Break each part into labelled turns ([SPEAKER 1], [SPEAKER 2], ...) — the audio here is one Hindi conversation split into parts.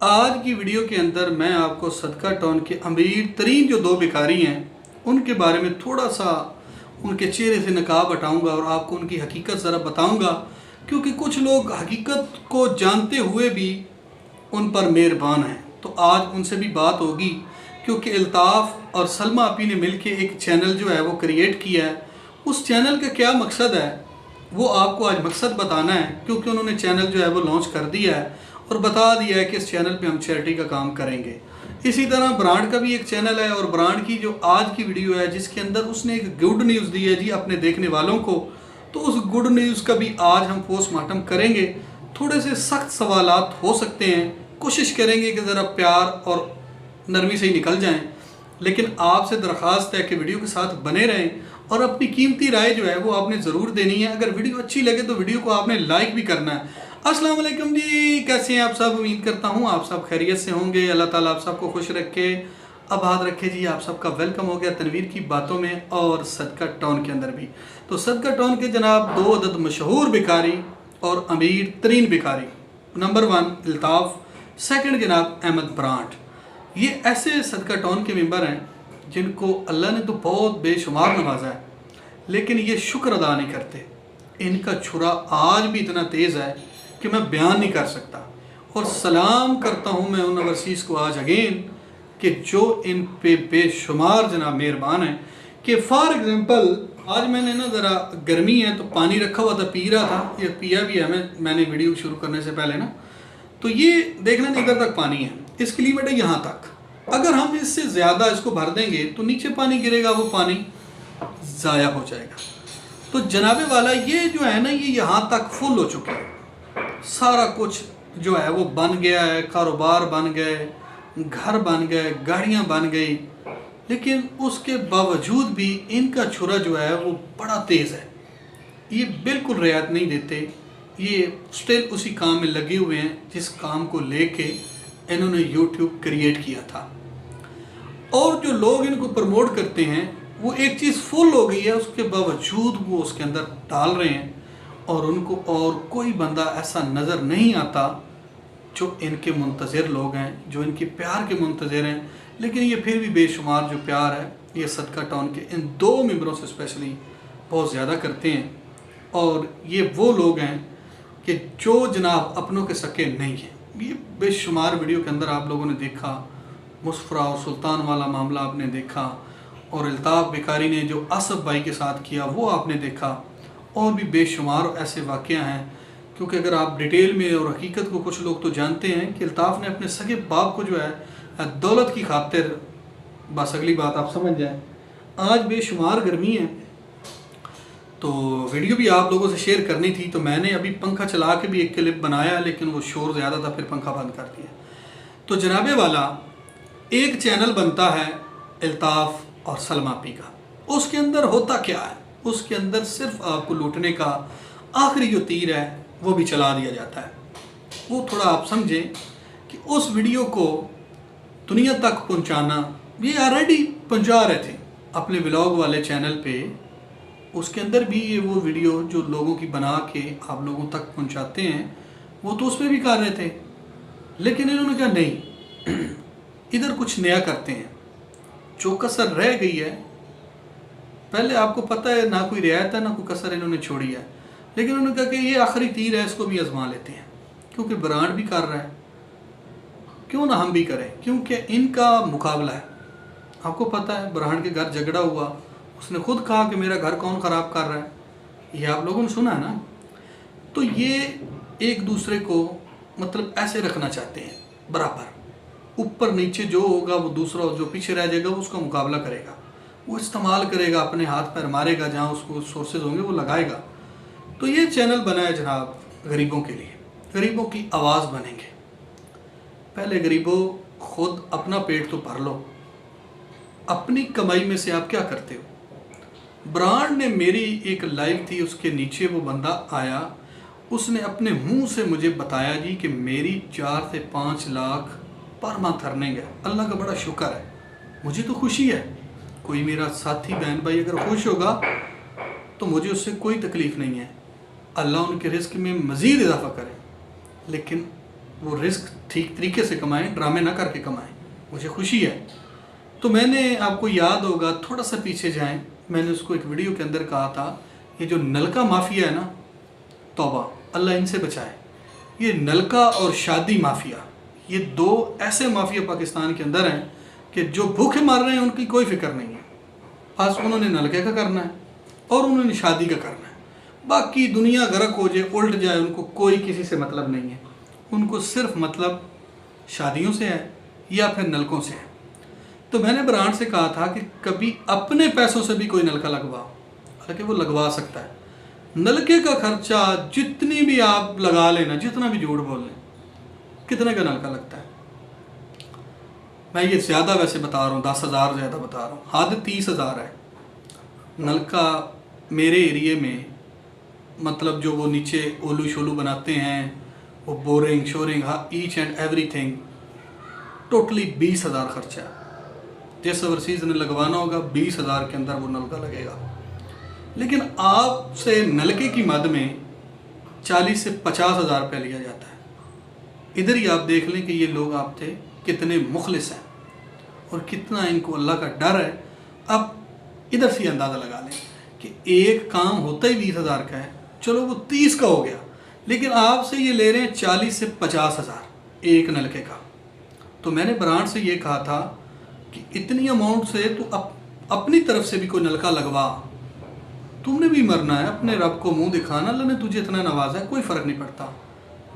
[SPEAKER 1] आज की वीडियो के अंदर मैं आपको सदका टाउन के अमीर तरीन जो दो भिखारी हैं उनके बारे में थोड़ा सा उनके चेहरे से नकाब हटाऊंगा और आपको उनकी हकीकत ज़रा बताऊंगा, क्योंकि कुछ लोग हकीकत को जानते हुए भी उन पर मेहरबान हैं। तो आज उनसे भी बात होगी, क्योंकि अल्ताफ़ और सलमा आपी ने मिलके एक चैनल जो है वो क्रिएट किया है। उस चैनल का क्या मकसद है वो आपको आज मकसद बताना है, क्योंकि उन्होंने चैनल जो है वो लॉन्च कर दिया है और बता दिया है कि इस चैनल पे हम चैरिटी का काम करेंगे। इसी तरह ब्रांड का भी एक चैनल है और ब्रांड की जो आज की वीडियो है जिसके अंदर उसने एक गुड न्यूज़ दी है जी अपने देखने वालों को, तो उस गुड न्यूज़ का भी आज हम पोस्टमार्टम करेंगे। थोड़े से सख्त सवालात हो सकते हैं, कोशिश करेंगे कि ज़रा प्यार और नरमी से ही निकल जाएं, लेकिन आपसे दरख्वास्त है कि वीडियो के साथ बने रहें और अपनी कीमती राय जो है वो आपने ज़रूर देनी है। अगर वीडियो अच्छी लगे तो वीडियो को आपने लाइक भी करना है। अस्सलाम वालेकुम जी, कैसे हैं आप सब? उम्मीद करता हूँ आप सब खैरियत से होंगे। अल्लाह ताला आप सबको खुश रखे, आबाद रखे जी। आप सबका वेलकम हो गया तनवीर की बातों में और सदका टाउन के अंदर भी। तो सदका टाउन के जनाब दो अदद मशहूर भिखारी और अमीर तरीन भिखारी, नंबर 1 अल्ताफ़, सेकंड जनाब अहमद ब्रांड। ये ऐसे सदका टाउन के मेंबर हैं जिनको अल्लाह ने तो बहुत बेशुमार नवाजा है, लेकिन ये शुक्र अदा नहीं करते। इनका छुरा आज भी इतना तेज़ है कि मैं बयान नहीं कर सकता। और सलाम करता हूँ मैं उन ओवरसीज़ को आज अगेन कि जो इन पे बेशुमार जनाब मेहरबान हैं। कि फॉर एग्ज़ाम्पल आज मैंने ना ज़रा गर्मी है तो पानी रखा हुआ था, पी रहा था, ये पिया भी है मैंने वीडियो शुरू करने से पहले ना। तो ये देखना इधर तक पानी है, इसकी लिमिट है यहाँ तक। अगर हम इससे ज़्यादा इसको भर देंगे तो नीचे पानी गिरेगा, वो पानी ज़ाया हो जाएगा। तो जनाबे वाला ये जो है ना, ये यहाँ तक फुल हो चुका है। सारा कुछ जो है वो बन गया है, कारोबार बन गए, घर बन गए, गाड़ियाँ बन गई, लेकिन उसके बावजूद भी इनका छुरा जो है वो बड़ा तेज़ है। ये बिल्कुल रियायत नहीं देते, ये स्टिल उसी काम में लगे हुए हैं जिस काम को लेके इन्होंने यूट्यूब क्रिएट किया था। और जो लोग इनको प्रमोट करते हैं वो एक चीज़ फुल हो गई है, उसके बावजूद वो उसके अंदर डाल रहे हैं और उनको और कोई बंदा ऐसा नज़र नहीं आता जो इनके मुंतज़िर लोग हैं, जो इनके प्यार के मुंतज़िर हैं। लेकिन ये फिर भी बेशुमार जो प्यार है ये सदका टाउन के इन दो मेंबरों से स्पेशली बहुत ज़्यादा करते हैं। और ये वो लोग हैं कि जो जनाब अपनों के सके नहीं हैं। ये बेशुमार वीडियो के अंदर आप लोगों ने देखा, मुस्फरा और सुल्तान वाला मामला आपने देखा, और अल्ताफ़ भिखारी ने जो असफ भाई के साथ किया वो आपने देखा, और भी बेशुमार ऐसे वाक़या हैं। क्योंकि अगर आप डिटेल में और हकीकत को, कुछ लोग तो जानते हैं कि अल्ताफ़ ने अपने सगे बाप को जो है दौलत की खातिर, बस अगली बात आप समझ जाएं। आज बेशुमार गर्मी है तो वीडियो भी आप लोगों से शेयर करनी थी, तो मैंने अभी पंखा चला के भी एक क्लिप बनाया, लेकिन वो शोर ज़्यादा था, फिर पंखा बंद कर दिया। तो जनाबे वाला एक चैनल बनता है अल्ताफ़ और सलमा आपी का, उसके अंदर होता क्या है? उसके अंदर सिर्फ आपको लूटने का आखिरी जो तीर है वो भी चला दिया जाता है। वो थोड़ा आप समझें कि उस वीडियो को दुनिया तक पहुंचाना, ये ऑलरेडी पहुंचा रहे थे अपने व्लॉग वाले चैनल पे। उसके अंदर भी ये वो वीडियो जो लोगों की बना के आप लोगों तक पहुंचाते हैं वो तो उस पर भी कर रहे थे, लेकिन इन्होंने कहा नहीं, इधर कुछ नया करते हैं। जो कसर रह गई है, पहले आपको पता है ना कोई रियायत है ना कोई कसर इन्होंने छोड़ी है, लेकिन उन्होंने कहा कि ये आखिरी तीर है, इसको भी आजमा लेते हैं। क्योंकि ब्रांड भी कर रहा है, क्यों ना हम भी करें, क्योंकि इनका मुकाबला है। आपको पता है ब्रांड के घर झगड़ा हुआ, उसने खुद कहा कि मेरा घर कौन ख़राब कर रहा है, ये आप लोगों ने सुना है ना। तो ये एक दूसरे को मतलब ऐसे रखना चाहते हैं बराबर, ऊपर नीचे जो होगा वो दूसरा, जो पीछे रह जाएगा वो उसका मुकाबला करेगा, वो इस्तेमाल करेगा, अपने हाथ पैर मारेगा, जहाँ उसको सोर्सेज होंगे वो लगाएगा। तो ये चैनल बना है जनाब गरीबों के लिए, गरीबों की आवाज़ बनेंगे। पहले गरीबों खुद अपना पेट तो भर लो, अपनी कमाई में से आप क्या करते हो? ब्रांड ने मेरी एक लाइव थी, उसके नीचे वो बंदा आया, उसने अपने मुंह से मुझे बताया जी कि मेरी 4 से 5 लाख पर मंथ अर्निंग है। अल्लाह का बड़ा शुक्र है, मुझे तो खुशी है। कोई मेरा साथी बहन भाई अगर खुश होगा तो मुझे उससे कोई तकलीफ़ नहीं है। अल्लाह उनके रिस्क में मज़ीद इजाफ़ा करे, लेकिन वो रिस्क ठीक तरीके से कमाएं, ड्रामे ना करके कमाएं। मुझे खुशी है। तो मैंने, आपको याद होगा, थोड़ा सा पीछे जाएं, मैंने उसको एक वीडियो के अंदर कहा था, ये जो नलका माफिया है ना, तौबा, अल्लाह इनसे बचाए। ये नलका और शादी माफिया, ये दो ऐसे माफिया पाकिस्तान के अंदर हैं कि जो भूखे मर रहे हैं उनकी कोई फिक्र नहीं है। बस उन्होंने नलके का करना है और उन्होंने शादी का करना है। बाकी दुनिया गर्क हो जाए, उल्ट जाए, उनको कोई किसी से मतलब नहीं है। उनको सिर्फ मतलब शादियों से है या फिर नलकों से है। तो मैंने ब्रांड से कहा था कि कभी अपने पैसों से भी कोई नलका लगवाओ, हालांकि वो लगवा सकता है। नलके का खर्चा जितनी भी आप लगा लेना, जितना भी झूठ बोल लें, कितने का नलका लगता है? मैं ये ज़्यादा वैसे बता रहा हूँ, 10,000 ज़्यादा बता रहा हूँ, हद 30,000 है नलका मेरे एरिए में। मतलब जो वो नीचे ओलू शोलू बनाते हैं, वो बोरिंग शोरिंग, हाँ, ईच एंड एवरीथिंग, टोटली 20,000 खर्चा है। जिस ओवरसीज ने लगवाना होगा 20,000 के अंदर वो नलका लगेगा। लेकिन आपसे नलके की मद में 40 से 50,000 रुपया लिया जाता है। इधर ही आप देख लें कि ये लोग आप थे कितने मुखलिस हैं और कितना इनको अल्लाह का डर है। अब इधर से अंदाज़ा लगा लें कि एक काम होता ही 20,000 का है, चलो वो 30 का हो गया, लेकिन आपसे ये ले रहे हैं 40 से 50,000 एक नलके का। तो मैंने ब्रांड से ये कहा था कि इतनी अमाउंट से तू अपनी तरफ से भी कोई नलका लगवा, तुमने भी मरना है, अपने रब को मुंह दिखाना, अल्लाह ने तुझे इतना नवाजा है, कोई फ़र्क नहीं पड़ता।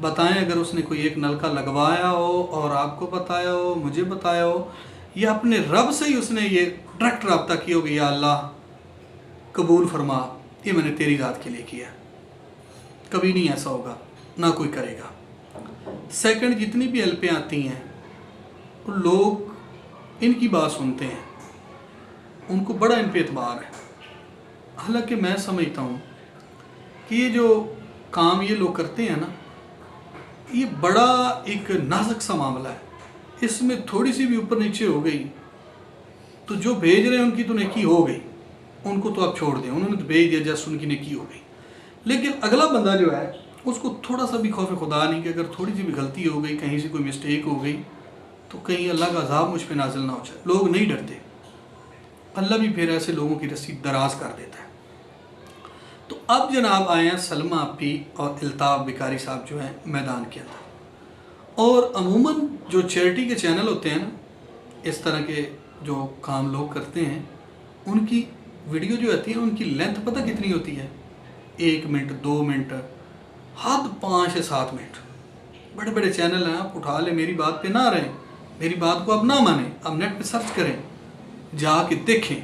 [SPEAKER 1] बताएं अगर उसने कोई एक नलका लगवाया हो और आपको बताया हो, मुझे बताया हो, या अपने रब से ही उसने ये डायरेक्ट रब्ता किया हो कि या अल्लाह कबूल फरमा, ये मैंने तेरी ज़ात के लिए किया। कभी नहीं ऐसा होगा, ना कोई करेगा। सेकंड, जितनी भी हेल्पें आती हैं वो लोग इनकी बात सुनते हैं, उनको बड़ा इन पे एतबार है। हालांकि मैं समझता हूँ कि ये जो काम ये लोग करते हैं ना, ये बड़ा एक नाजुक सा मामला है। इसमें थोड़ी सी भी ऊपर नीचे हो गई तो जो भेज रहे हैं उनकी तो नेकी हो गई, उनको तो आप छोड़ दें, उन्होंने तो भेज दिया, जस्ट उनकी नेकी हो गई। लेकिन अगला बंदा जो है उसको थोड़ा सा भी खौफ खुदा नहीं कि अगर थोड़ी सी भी गलती हो गई, कहीं से कोई मिस्टेक हो गई तो कहीं अल्लाह का अज़ाब मुझ पर नाजिल ना हो जाए। लोग नहीं डरते, अल्लाह भी फिर ऐसे लोगों की रस्सी दराज कर देता है। तो अब जनाब आए हैं सलमा आपी और अल्ताफ़ बिकारी साहब जो हैं मैदान के अंदर। और अमूमन जो चैरिटी के चैनल होते हैं ना, इस तरह के जो काम लोग करते हैं, उनकी वीडियो जो आती है उनकी लेंथ पता कितनी होती है? 1 मिनट, 2 मिनट, हद 5 से 7 मिनट। बड़े बड़े चैनल हैं, आप उठा लें, मेरी बात पे ना रहें, मेरी बात को आप ना मानें, आप नेट पे सर्च करें, जाके देखें,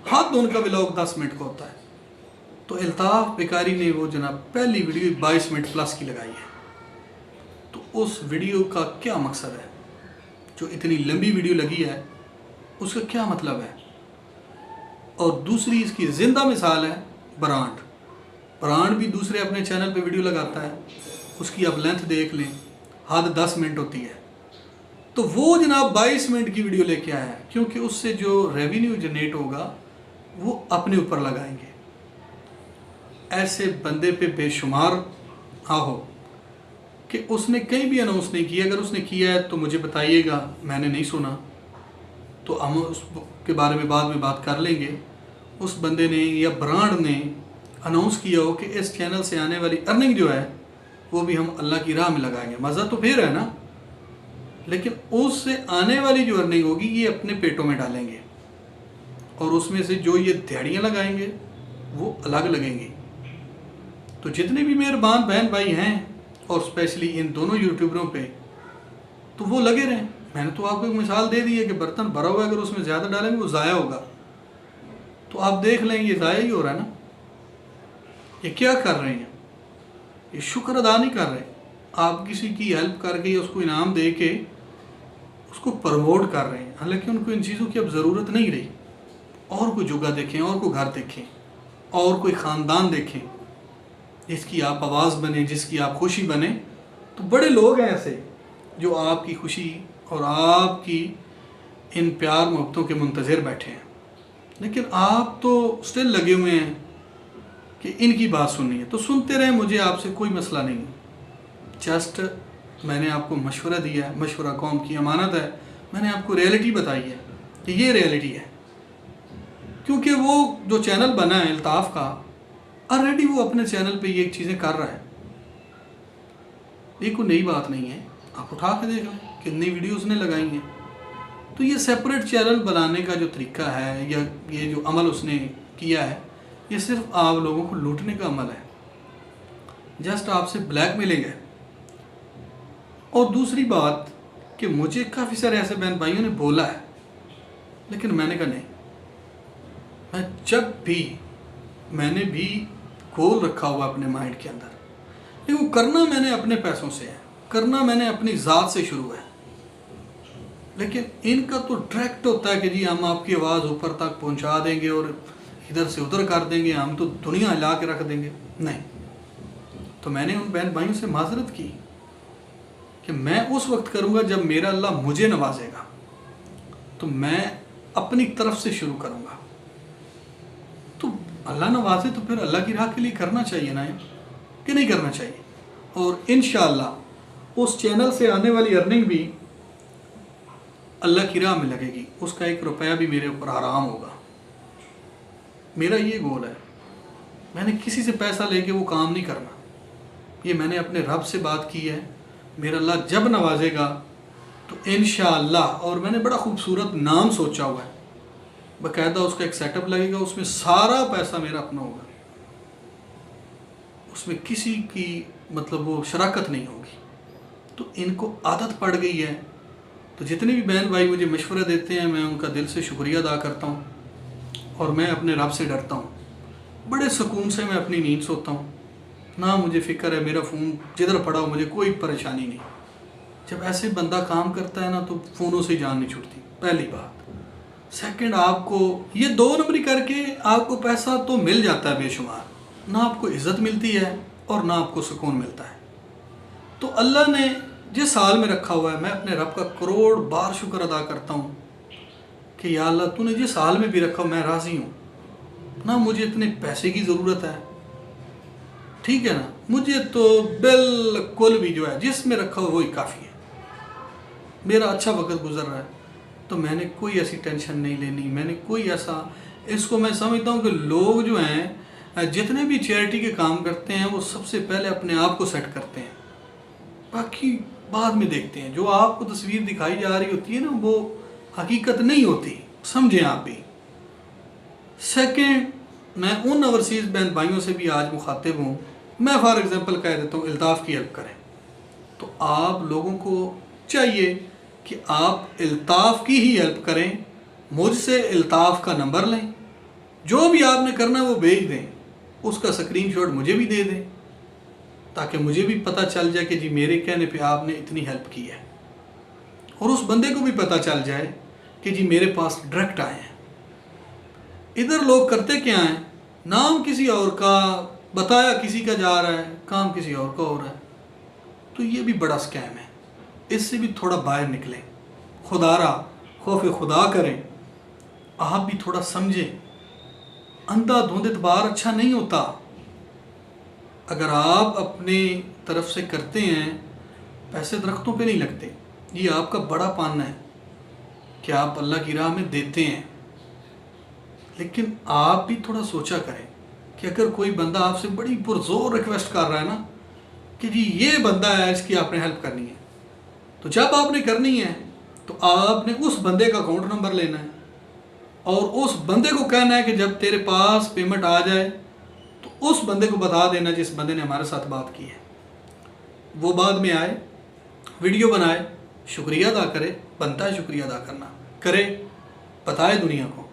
[SPEAKER 1] हद उनका व्लॉग 10 मिनट का होता है। तो अल्ताफ़ बिकारी ने वो जनाब पहली वीडियो 22 मिनट प्लस की लगाई है। तो उस वीडियो का क्या मकसद है? जो इतनी लंबी वीडियो लगी है उसका क्या मतलब है? और दूसरी इसकी ज़िंदा मिसाल है ब्रांड भी दूसरे अपने चैनल पे वीडियो लगाता है, उसकी आप लेंथ देख लें, हद 10 मिनट होती है। तो वो जनाब 22 मिनट की वीडियो लेके आया है, क्योंकि उससे जो रेवेन्यू जनरेट होगा वो अपने ऊपर लगाएंगे। ऐसे बंदे पे बेशुमार आहो कि उसने कहीं भी अनाउंस नहीं किया। अगर उसने किया है तो मुझे बताइएगा, मैंने नहीं सुना, तो हम उसके बारे में बाद में बात कर लेंगे। उस बंदे ने या ब्रांड ने अनाउंस किया हो कि इस चैनल से आने वाली अर्निंग जो है वो भी हम अल्लाह की राह में लगाएंगे। मज़ा तो फिर है ना, लेकिन उससे आने वाली जो अर्निंग होगी ये अपने पेटों में डालेंगे और उसमें से जो ये दिहाड़ियाँ लगाएंगे वो अलग लगेंगी। तो जितने भी मेहरबान बहन भाई हैं और स्पेशली इन दोनों यूट्यूबरों पे, तो वो लगे रहें। मैंने तो आपको एक मिसाल दे दी है कि बर्तन भरा हुआ है, अगर उसमें ज़्यादा डालेंगे वो ज़ाया होगा। तो आप देख लें ये ज़ाया ही हो रहा है ना। ये क्या कर रहे हैं? ये शुक्र अदा नहीं कर रहे। आप किसी की हेल्प करके या उसको इनाम दे के उसको प्रमोट कर रहे हैं, हालांकि उनको इन चीज़ों की अब ज़रूरत नहीं रही। और कोई जगह देखें, और कोई घर देखें, और कोई ख़ानदान देखें जिसकी आप आवाज़ बने, जिसकी आप खुशी बने। तो बड़े लोग हैं ऐसे जो आपकी खुशी और आपकी इन प्यार मोहब्बतों के मुंतज़िर बैठे हैं, लेकिन आप तो स्टिल लगे हुए हैं कि इनकी बात सुननी है। तो सुनते रहें, मुझे आपसे कोई मसला नहीं है। जस्ट मैंने आपको मशवरा दिया है, मशवरा कौम की अमानत है, मैंने आपको रियलिटी बताई है कि ये रियलिटी है। क्योंकि वो जो चैनल बना है अल्ताफ़ का, ऑलरेडी वो अपने चैनल पे ये चीज़ें कर रहा है, ये कोई नई बात नहीं है। आप उठा के देख लें कितनी वीडियो उसने लगाई हैं। तो ये सेपरेट चैनल बनाने का जो तरीका है या ये जो अमल उसने किया है, ये सिर्फ आप लोगों को लूटने का अमल है, जस्ट आपसे ब्लैकमेलिंग है। और दूसरी बात कि मुझे काफ़ी सारे ऐसे बहन भाइयों ने बोला है, लेकिन मैंने कहा नहीं, मैं जब भी मैंने भी गोल रखा हुआ अपने माइंड के अंदर, लेकिन वो करना मैंने अपने पैसों से है, करना मैंने अपनी ज़ात से शुरू है। लेकिन इनका तो डायरेक्ट होता है कि जी हम आपकी आवाज़ ऊपर तक पहुंचा देंगे और इधर से उधर कर देंगे, हम तो दुनिया हिला के रख देंगे। नहीं, तो मैंने उन बहन भाइयों से माजरत की कि मैं उस वक्त करूँगा जब मेरा अल्लाह मुझे नवाजेगा, तो मैं अपनी तरफ से शुरू करूँगा। तो अल्लाह नवाजे तो फिर अल्लाह की राह के लिए करना चाहिए ना, कि नहीं करना चाहिए। और इंशाअल्लाह उस चैनल से आने वाली अर्निंग भी अल्लाह की राह में लगेगी, उसका 1 रुपया भी मेरे ऊपर हराम होगा। मेरा ये गोल है, मैंने किसी से पैसा लेके वो काम नहीं करना। ये मैंने अपने रब से बात की है, मेरा अल्लाह जब नवाजेगा तो इंशाअल्लाह, और मैंने बड़ा खूबसूरत नाम सोचा हुआ है, बाकायदा उसका एक सेटअप लगेगा, उसमें सारा पैसा मेरा अपना होगा, उसमें किसी की मतलब वो शराकत नहीं होगी। तो इनको आदत पड़ गई है। तो जितने भी बहन भाई मुझे मशवरा देते हैं, मैं उनका दिल से शुक्रिया अदा करता हूँ, और मैं अपने रब से डरता हूँ। बड़े सुकून से मैं अपनी नींद सोता हूँ, ना मुझे फ़िक्र है मेरा फ़ोन जिधर पड़ा हो, मुझे कोई परेशानी नहीं। जब ऐसे बंदा काम करता है ना, तो फ़ोनों से जान नहीं छूटती, पहली बात। सेकंड, आपको ये 2 नंबरी करके आपको पैसा तो मिल जाता है बेशुमार, ना आपको इज़्ज़त मिलती है और ना आपको सुकून मिलता है। तो अल्लाह ने जिस हाल में रखा हुआ है, मैं अपने रब का करोड़ बार शुक्र अदा करता हूँ कि या अल्लाह तूने जिस हाल में भी रखा मैं राज़ी हूँ। ना मुझे इतने पैसे की ज़रूरत है, ठीक है ना, मुझे तो बिल्कुल भी जो है जिसमें रखा हुआ वही काफ़ी है। मेरा अच्छा वक्त गुजर रहा है, तो मैंने कोई ऐसी टेंशन नहीं लेनी, मैंने कोई ऐसा, इसको मैं समझता हूँ कि लोग जो हैं जितने भी चैरिटी के काम करते हैं, वो सबसे पहले अपने आप को सेट करते हैं, बाकी बाद में देखते हैं। जो आपको तस्वीर दिखाई जा रही होती है ना, वो हकीकत नहीं होती, समझें आप भी। सेकेंड, मैं उन ओवरसीज़ बहन भाइयों से भी आज मुखातिब हूँ। मैं फॉर एग्ज़ाम्पल कह देता हूँ, अल्ताफ़ की हेल्प करें, तो आप लोगों को चाहिए कि आप अल्ताफ़ की ही हेल्प करें। मुझसे अल्ताफ़ का नंबर लें, जो भी आपने करना है वो भेज दें, उसका स्क्रीनशॉट मुझे भी दे दें, ताकि मुझे भी पता चल जाए कि जी मेरे कहने पे आपने इतनी हेल्प की है, और उस बंदे को भी पता चल जाए कि जी मेरे पास डायरेक्ट आए हैं। इधर लोग करते क्या हैं, नाम किसी और का, बताया किसी का जा रहा है, काम किसी और का हो रहा है। तो ये भी बड़ा स्कैम है, इससे भी थोड़ा बाहर निकलें, खुदारा खौफ खुदा करें, आप भी थोड़ा समझें। अंधाधुंध इतबार अच्छा नहीं होता। अगर आप अपनी तरफ से करते हैं, पैसे दरख्तों पे नहीं लगते, ये आपका बड़ा पाना है कि आप अल्लाह की राह में देते हैं। लेकिन आप भी थोड़ा सोचा करें कि अगर कोई बंदा आपसे बड़ी पुरजोर रिक्वेस्ट कर रहा है ना कि जी ये बंदा है, इसकी आपने हेल्प करनी है, तो जब आपने करनी है तो आपने उस बंदे का अकाउंट नंबर लेना है और उस बंदे को कहना है कि जब तेरे पास पेमेंट आ जाए तो उस बंदे को बता देना जिस बंदे ने हमारे साथ बात की है। वो बाद में आए, वीडियो बनाए, शुक्रिया अदा करे, बनता है शुक्रिया अदा करना, करे, बताए दुनिया को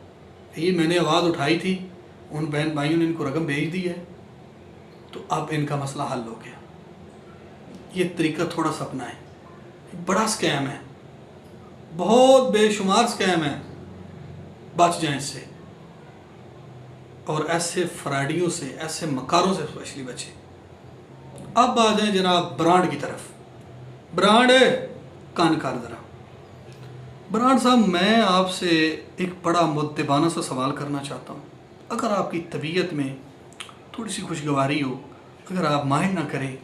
[SPEAKER 1] ये मैंने आवाज़ उठाई थी, उन बहन भाइयों ने इनको रकम भेज दी है, तो अब इनका मसला हल हो गया। ये तरीका थोड़ा सा अपनाएं, बड़ा स्कैम है, बहुत बेशुमार स्कैम है, बच जाएं इससे, और ऐसे फ्रॉडियों से, ऐसे मकारों से स्पेशली बचें। अब आ जाएं जनाब ब्रांड की तरफ। ब्रांड कान कार ज़रा। ब्रांड साहब, मैं आपसे एक बड़ा मुद्देबाना सा सवाल करना चाहता हूँ। अगर आपकी तबीयत में थोड़ी सी खुशगवारी हो, अगर आप माइंड ना करें,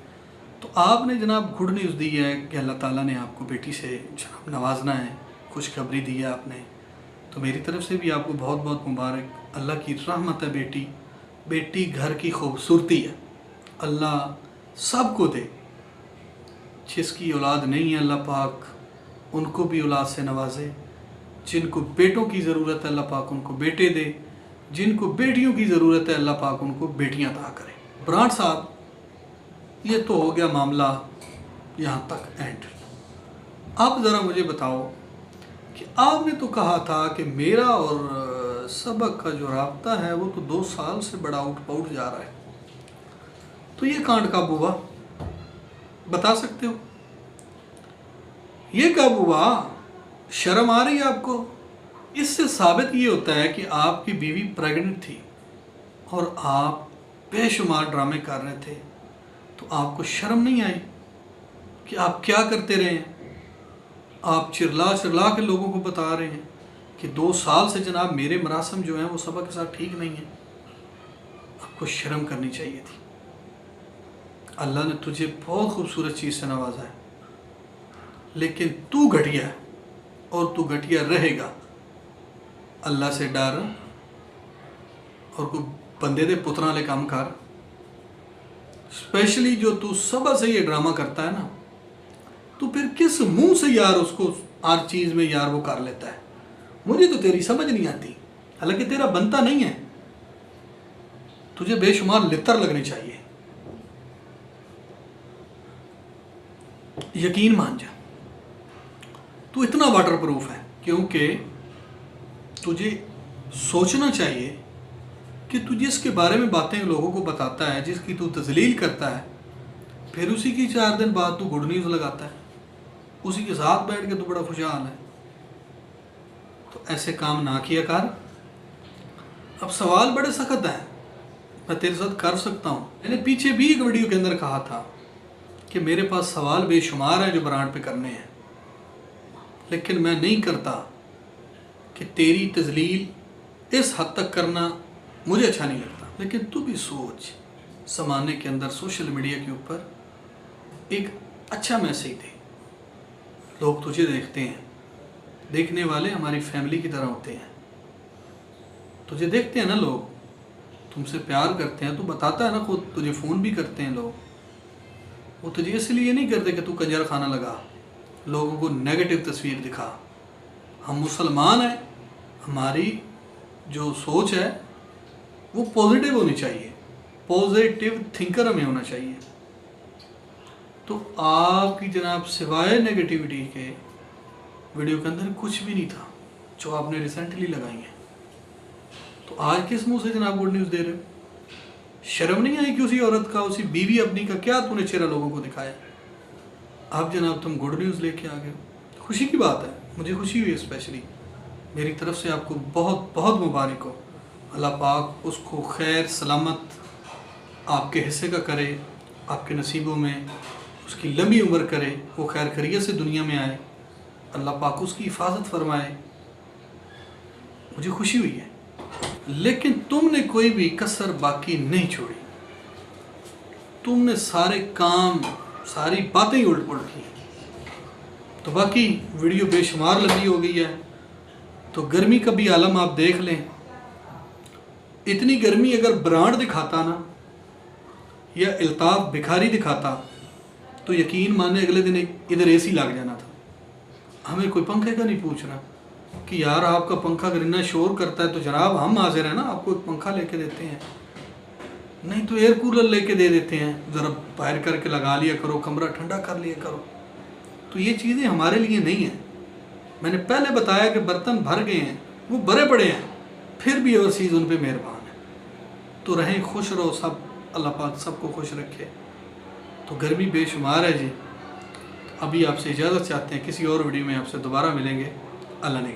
[SPEAKER 1] तो आपने जनाब गुड न्यूज़ दी है कि अल्लाह ताला ने आपको बेटी से जनाब नवाजना है, खुशखबरी दी है आपने, तो मेरी तरफ से भी आपको बहुत बहुत मुबारक। अल्लाह की रहमत है बेटी, बेटी घर की खूबसूरती है, अल्लाह सबको दे। जिसकी औलाद नहीं है अल्लाह पाक उनको भी औलाद से नवाजे, जिनको बेटों की ज़रूरत है अल्लाह पाक उनको बेटे दे, जिनको बेटियों की ज़रूरत है अल्लाह पाक उनको बेटियां अता करे। ब्रांड साहब, ये तो हो गया मामला यहाँ तक एंड। आप ज़रा मुझे बताओ कि आपने तो कहा था कि मेरा और सबक का जो राब्ता है वो तो 2 साल से बड़ा आउट पाउट जा रहा है, तो ये कांड कब हुआ बता सकते हो? ये कब हुआ? शर्म आ रही है आपको? इससे साबित ये होता है कि आपकी बीवी प्रेग्नेंट थी और आप बेशुमार ड्रामे कर रहे थे, तो आपको शर्म नहीं आई कि आप क्या करते रहे हैं? आप चिल्ला चिल्ला के लोगों को बता रहे हैं कि 2 साल से जनाब मेरे मरासम जो हैं वो सबक के साथ ठीक नहीं है। आपको शर्म करनी चाहिए थी। अल्लाह ने तुझे बहुत खूबसूरत चीज़ से नवाजा है, लेकिन तू घटिया है और तू घटिया रहेगा। अल्लाह से डर और कोई बंदे दे पुत्रां ले काम कर। स्पेशली जो तू सुबह से ये ड्रामा करता है ना, तो फिर किस मुंह से यार उसको हर चीज़ में यार वो कर लेता है? मुझे तो तेरी समझ नहीं आती। हालांकि तेरा बनता नहीं है, तुझे बेशुमार लितर लगनी चाहिए। यकीन मान जा, तू इतना वाटर प्रूफ है क्योंकि तुझे सोचना चाहिए कि तू जिसके बारे में बातें लोगों को बताता है, जिसकी तू तजलील करता है, फिर उसी की 4 दिन बाद तू गुड न्यूज़ लगाता है, उसी के साथ बैठ के तू बड़ा खुशहाल है। तो ऐसे काम ना किया कर। अब सवाल बड़े सख्त हैं, मैं तेरे साथ कर सकता हूँ। मैंने पीछे भी एक वीडियो के अंदर कहा था कि मेरे पास सवाल बेशुमार हैं जो ब्रांड पे करने हैं, लेकिन मैं नहीं करता कि तेरी तजलील इस हद तक करना मुझे अच्छा नहीं लगता। लेकिन तू भी सोच, ज़माने के अंदर सोशल मीडिया के ऊपर एक अच्छा मैसेज दे। लोग तुझे देखते हैं, देखने वाले हमारी फैमिली की तरह होते हैं। तुझे देखते हैं ना लोग, तुमसे प्यार करते हैं, तू बताता है ना खुद, तुझे फ़ोन भी करते हैं लोग। वो तुझे इसलिए नहीं करते कि तू कंजर खाना लगा, लोगों को नेगेटिव तस्वीर दिखा। हम मुसलमान हैं, हमारी जो सोच है वो पॉजिटिव होनी चाहिए, पॉजिटिव थिंकर हमें होना चाहिए। तो आपकी जनाब सिवाय नेगेटिविटी के वीडियो के अंदर कुछ भी नहीं था जो आपने रिसेंटली लगाई है। तो आज किस मुंह से जनाब गुड न्यूज़ दे रहे हो? शर्म नहीं आई कि उसी औरत का, उसी बीवी अपनी का क्या तूने चेहरा लोगों को दिखाया? अब जनाब तुम गुड न्यूज़ लेके आ गए हो, खुशी की बात है, मुझे खुशी हुई। स्पेशली मेरी तरफ से आपको बहुत बहुत मुबारक हो। अल्लाह पाक उसको खैर सलामत आपके हिस्से का करे, आपके नसीबों में उसकी लंबी उम्र करे, वो खैर खैरियत से दुनिया में आए, अल्लाह पाक उसकी हिफाजत फरमाए। मुझे खुशी हुई है, लेकिन तुमने कोई भी कसर बाकी नहीं छोड़ी। तुमने सारे काम, सारी बातें ही उल्ट पुलट की। तो बाकी वीडियो बेशुमार लंबी हो गई है, तो गर्मी का भी आलम आप देख लें। इतनी गर्मी अगर ब्रांड दिखाता ना, या अल्ताफ भिखारी दिखाता, तो यकीन माने अगले दिन इधर एसी लग जाना था। हमें कोई पंखे का नहीं पूछ रहा कि यार आपका पंखा अगर इतना शोर करता है तो जनाब हम हाजिर हैं ना, आपको एक पंखा लेके देते हैं, नहीं तो एयर कूलर लेके दे देते हैं, ज़रा बाहर करके लगा लिया करो, कमरा ठंडा कर लिया करो। तो ये चीज़ें हमारे लिए नहीं हैं। मैंने पहले बताया कि बर्तन भर गए हैं, वो भरे पड़े हैं, फिर भी ओवरसीज़ उन पर मेहरबान है। तो रहें, खुश रहो सब, अल्लाह पाक सबको खुश रखे। तो गर्मी बेशुमार है जी। अभी आपसे इजाज़त चाहते हैं, किसी और वीडियो में आपसे दोबारा मिलेंगे। अल्लाह ने